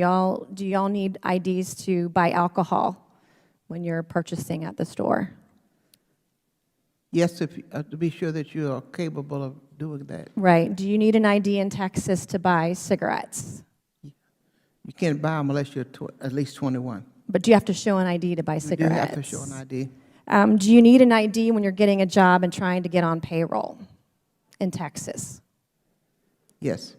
Do y'all need IDs to buy alcohol when you're purchasing at the store? Yes, to be sure that you are capable of doing that. Right. Do you need an ID in Texas to buy cigarettes? You can't buy them unless you're at least 21. But do you have to show an ID to buy You cigarettes? do have to show an ID. Do you need an ID when you're getting a job and trying to get on payroll in Texas? Yes.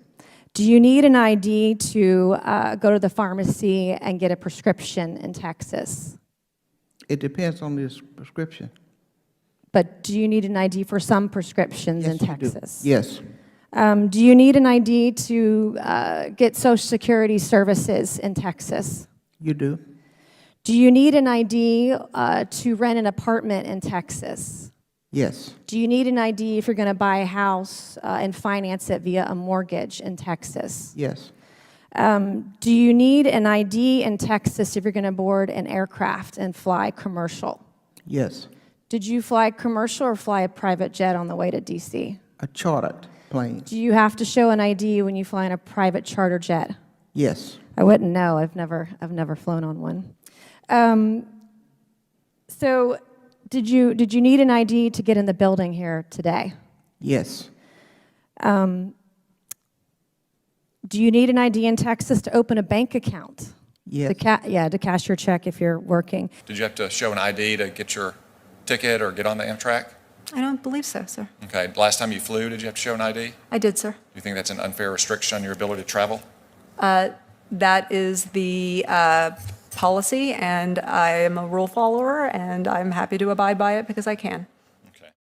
Do you need an ID to go to the pharmacy and get a prescription in Texas? It depends on this prescription. But do you need an ID for some prescriptions in Yes, you do. Texas? Yes. Do you need an ID to get Social Security services in Texas? You do. Do you need an ID to rent an apartment in Texas? Yes. Do you need an ID if you're going to buy a house and finance it via a mortgage in Texas? Yes. Do you need an ID in Texas if you're going to board an aircraft and fly commercial? Yes. Did you fly commercial or fly a private jet on the way to D.C.? A chartered plane. Do you have to show an ID when you fly in a private charter jet? Yes. I wouldn't know. I've never flown on one. So, did you need an ID to get in the building here today? Yes. Do you need an ID in Texas to open a bank account? Yes. To cash your check if you're working. Did you have to show an ID to get your ticket or get on the Amtrak? I don't believe so, sir. Okay. Last time you flew, did you have to show an ID? Do I did, sir. you think that's an unfair restriction on your ability to travel? That is the policy, and I am a rule follower, and I'm happy to abide by it because I can.